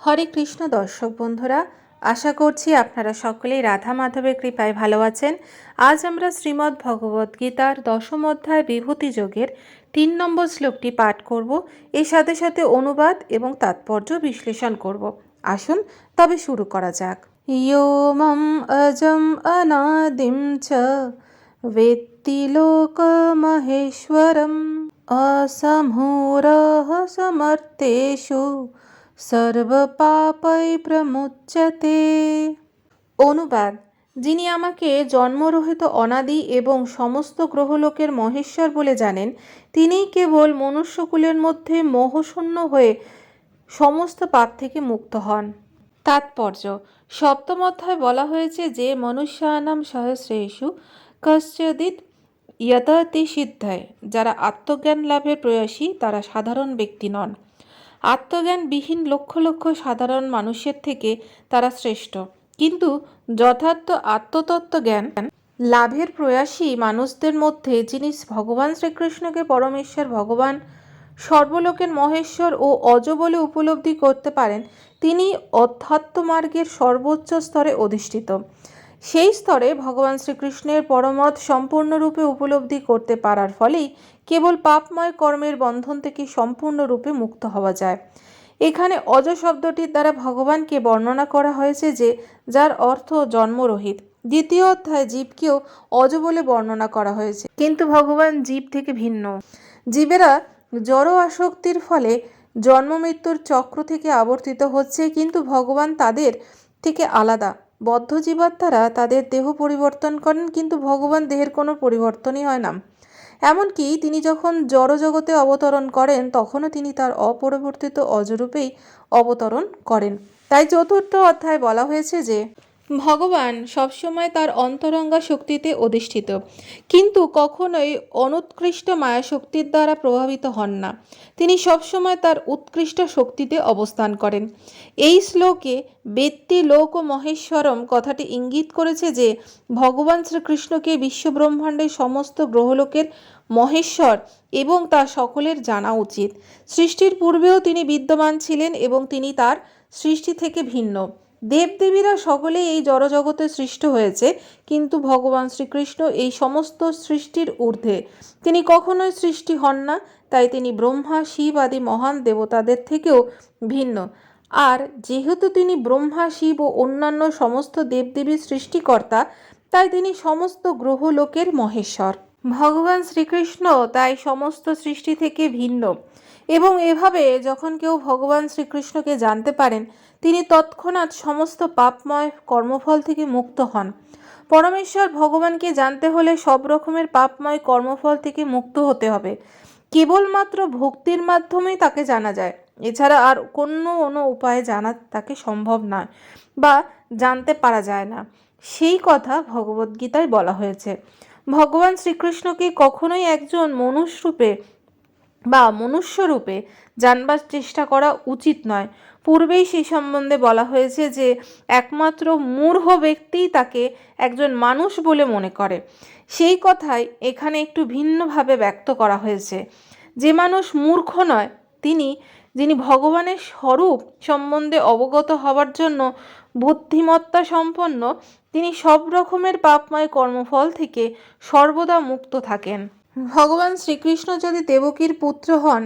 হরে কৃষ্ণ দর্শক বন্ধুরা, আশা করছি আপনারা সকলেই রাধা মাধবের কৃপায় ভালো আছেন। আজ আমরা শ্রীমদ্ ভগবদ্ গীতার ১০ম অধ্যায় বিভূতি যোগের ৩ নম্বর শ্লোকটি পাঠ করব। এর সাথে সাথে অনুবাদ এবং তাৎপর্য বিশ্লেষণ করব। আসুন তবে শুরু করা যাক। ইয়ো মম অজম অনাদিম চ বেত্তি লোকমহেশ্বরম অসমূঢ় সমর্থেষু সর্বপাপৈ প্রমুচ্যতে। অনুবাদ: যিনি আমাকে জন্মরহিত অনাদি এবং সমস্ত গ্রহলোকের মহেশ্বর বলে জানেন, তিনিই কেবল মনুষ্যকুলের মধ্যে মোহশূন্য হয়ে সমস্ত পাপ থেকে মুক্ত হন। তাৎপর্য: সপ্তম অধ্যায় বলা হয়েছে যে মনুষ্যানাম সহস্রেষু কশ্চিদিৎ যততি সিদ্ধায়। যারা আত্মজ্ঞান লাভের প্রয়াসী তারা সাধারণ ব্যক্তি নন। আত্মজ্ঞানবিহীন লক্ষ লক্ষ সাধারণ মানুষের থেকে তারা শ্রেষ্ঠ, কিন্তু যথার্থ আত্মতত্ত্ব জ্ঞান লাভের প্রয়াসী মানুষদের মধ্যে যিনি ভগবান শ্রীকৃষ্ণকে পরমেশ্বর ভগবান, সর্বলোকের মহেশ্বর ও অজ বলে উপলব্ধি করতে পারেন, তিনি অধ্যাত্ম মার্গের সর্বোচ্চ স্তরে অধিষ্ঠিত। সেই স্তরে ভগবান শ্রীকৃষ্ণের পরমত সম্পূর্ণরূপে উপলব্ধি করতে পারার ফলেই কেবল পাপময় কর্মের বন্ধন থেকে সম্পূর্ণরূপে মুক্ত হওয়া যায়। এখানে অজ শব্দটির দ্বারা ভগবানকে বর্ণনা করা হয়েছে, যার অর্থ জন্মরহিত। দ্বিতীয় অধ্যায়ে জীবকেও অজ বলে বর্ণনা করা হয়েছে, কিন্তু ভগবান জীব থেকে ভিন্ন। জীবেরা জড় আসক্তির ফলে জন্ম মৃত্যুর চক্র থেকে আবর্তিত হচ্ছে, কিন্তু ভগবান তাদের থেকে আলাদা। বদ্ধ জীবাত্মারা তাদের দেহ পরিবর্তন করেন, কিন্তু ভগবান দেহের কোনো পরিবর্তনই হয় না। এমনকি তিনি যখন জড় জগতে অবতরণ করেন তখনও তিনি তার অপরিবর্তিত অজরূপেই অবতরণ করেন। তাই চতুর্থ অধ্যায় বলা হয়েছে যে ভগবান সবসময় তার অন্তরঙ্গা শক্তিতে অধিষ্ঠিত, কিন্তু কখনোই অনুৎকৃষ্ট মায়াশক্তির দ্বারা প্রভাবিত হন না। তিনি সবসময় তার উৎকৃষ্ট শক্তিতে অবস্থান করেন। এই শ্লোকে বেত্তি লোক ও মহেশ্বরম কথাটি ইঙ্গিত করেছে যে ভগবান শ্রীকৃষ্ণকে বিশ্বব্রহ্মাণ্ডের সমস্ত গ্রহলোকের মহেশ্বর এবং তা সকলের জানা উচিত। সৃষ্টির পূর্বেও তিনি বিদ্যমান ছিলেন এবং তিনি তার সৃষ্টি থেকে ভিন্ন। দেবদেবীরা সকলেই এই জড়জগতে সৃষ্ট হয়েছে, কিন্তু ভগবান শ্রীকৃষ্ণ এই সমস্ত সৃষ্টির ঊর্ধ্বে। তিনি কখনোই সৃষ্টি হন না, তাই তিনি ব্রহ্মা, শিব আদি মহান দেবতাদের থেকেও ভিন্ন। আর যেহেতু তিনি ব্রহ্মা, শিব ও অন্যান্য সমস্ত দেবদেবীর সৃষ্টিকর্তা, তাই তিনি সমস্ত গ্রহলোকের মহেশ্বর। ভগবান শ্রীকৃষ্ণ তাই সমস্ত সৃষ্টি থেকে ভিন্ন, এবং এভাবে যখন কেউ ভগবান শ্রীকৃষ্ণকে জানতে পারেন, তিনি তৎক্ষণাৎ সমস্ত পাপময় কর্মফল থেকে মুক্ত হন। পরমেশ্বর ভগবানকে জানতে হলে সব রকমের পাপময় কর্মফল থেকে মুক্ত হতে হবে। কেবলমাত্র ভক্তির মাধ্যমেই তাকে জানা যায়, এছাড়া আর কোনো উপায়ে জানা তাকে সম্ভব নয় বা জানতে পারা যায় না। সেই কথা ভগবদ্গীতায় বলা হয়েছে। ভগবান শ্রীকৃষ্ণকে কখনোই একজন মনুষ্যরূপে জানবার চেষ্টা করা উচিত নয়। পূর্বেই সেই সম্বন্ধে বলা হয়েছে যে একমাত্র মূঢ় ব্যক্তিই তাকে একজন মানুষ বলে মনে করে। সেই কথাই এখানে একটু ভিন্নভাবে ব্যক্ত করা হয়েছে। যে মানুষ মূর্খ নয়, যিনি ভগবানের স্বরূপ সম্বন্ধে অবগত হওয়ার জন্য বুদ্ধিমত্তা সম্পন্ন, তিনি সব রকমের পাপময় কর্মফল থেকে সর্বদা মুক্ত থাকেন। ভগবান শ্রীকৃষ্ণ যদি দেবকীর পুত্র হন,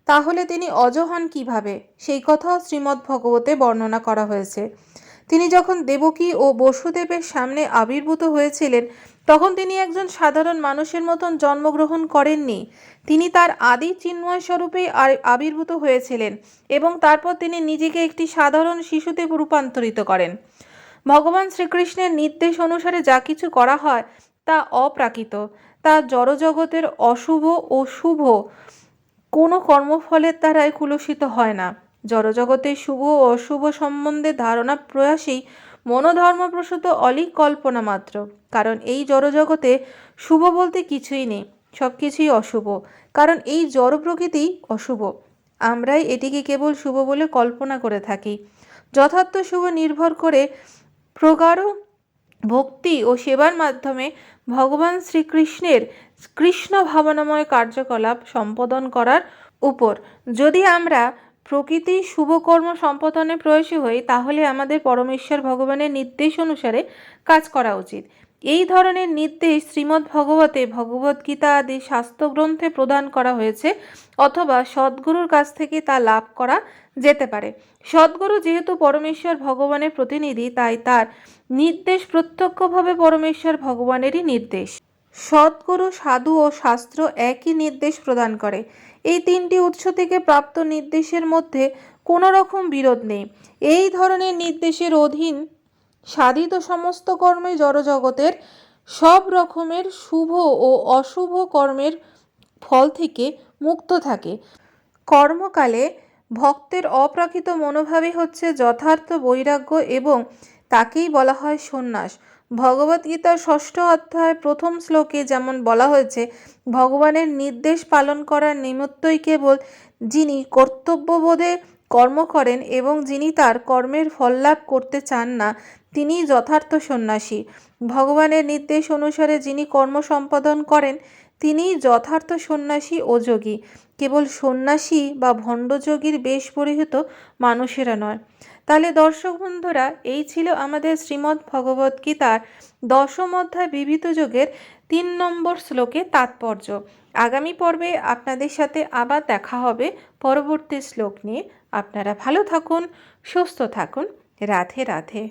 তাহলে তিনি অজ হন কীভাবে, সেই কথাও শ্রীমদ্ ভগবতে বর্ণনা করা হয়েছে। তিনি যখন দেবকী ও বসুদেবের সামনে আবির্ভূত হয়েছিলেন, তখন তিনি একজন সাধারণ মানুষের মতন জন্মগ্রহণ করেননি। তিনি তার আদি চিন্ময় স্বরূপেই আবির্ভূত হয়েছিলেন এবং তারপর তিনি নিজেকে একটি সাধারণ শিশুতে রূপান্তরিত করেন। ভগবান শ্রীকৃষ্ণের নির্দেশ অনুসারে যা কিছু করা হয় তা অপ্রাকৃত, তা জড়জগতের অশুভ ও শুভ কোনো কর্মফলের দ্বারাই কুলসিত হয় না। জড়জগতের শুভ ও অশুভ সম্বন্ধে ধারণা প্রয়াসেই মনোধর্মপ্রসূত অলীক কল্পনা মাত্র। কারণ এই জড়জগতে শুভ বলতে কিছুই নেই, সব কিছুই অশুভ, কারণ এই জড় প্রকৃতি অশুভ। আমরাই এটিকে কেবল শুভ বলে কল্পনা করে থাকি। যথার্থ শুভ নির্ভর করে প্রগাঢ় ভক্তি ও সেবার মাধ্যমে ভগবান শ্রীকৃষ্ণের কৃষ্ণ ভাবনাময় কার্যকলাপ সম্পাদন করার উপর। যদি আমরা প্রকৃতি শুভকর্ম সম্পাদনে প্রয়াসী হই, তাহলে আমাদের পরমেশ্বর ভগবানের নির্দেশ অনুসারে কাজ করা উচিত। এই ধরনের নির্দেশ শ্রীমদ্ ভগবতে, ভগবদ্গীতা আদি শাস্ত্রগ্রন্থে প্রদান করা হয়েছে, অথবা সদ্গুরুর কাছ থেকে তা লাভ করা যেতে পারে। সদ্গুরু যেহেতু পরমেশ্বর ভগবানের প্রতিনিধি, তাই তার নির্দেশ প্রত্যক্ষভাবে পরমেশ্বর ভগবানেরই নির্দেশ। সদ্গুরু, সাধু ও শাস্ত্র একই নির্দেশ প্রদান করে। এই তিনটি উৎস থেকে প্রাপ্ত নির্দেশের মধ্যে কোনো রকম বিরোধ নেই। এই ধরনের নির্দেশের অধীন সাধিত সমস্ত কর্মই জড়জগতের সব রকমের শুভ ও অশুভ কর্মের ফল থেকে মুক্ত থাকে। কর্মকালে ভক্তের অপ্রাকৃত মনোভাবই হচ্ছে যথার্থ বৈরাগ্য, এবং তাকেই বলা হয় সন্ন্যাস। ভগবদ্গীতার 6ষ্ঠ অধ্যায় 1ম শ্লোকে যেমন বলা হয়েছে, ভগবানের নির্দেশ পালন করার নিমিত্তই কেবল যিনি কর্তব্যবোধে কর্ম করেন এবং যিনি তার কর্মের ফল লাভ করতে চান না, তিনিই যথার্থ সন্ন্যাসী। ভগবানের নির্দেশ অনুসারে যিনি কর্ম সম্পাদন করেন, তিনিই যথার্থ সন্ন্যাসী ও যোগী। কেবল সন্ন্যাসী বা ভণ্ডযোগীর বেশ পরিহিত মানুষেরা নয়। তাহলে দর্শক বন্ধুরা, এই ছিল আমাদের শ্রীমদ্ ভগবদ্গীতার 10ম অধ্যায় বিবিধ যোগের 3 নম্বর শ্লোকে তাৎপর্য। আগামী পর্বে আপনাদের সাথে আবার দেখা হবে পরবর্তী শ্লোক নিয়ে। আপনারা ভালো থাকুন, সুস্থ থাকুন। রাধে রাধে।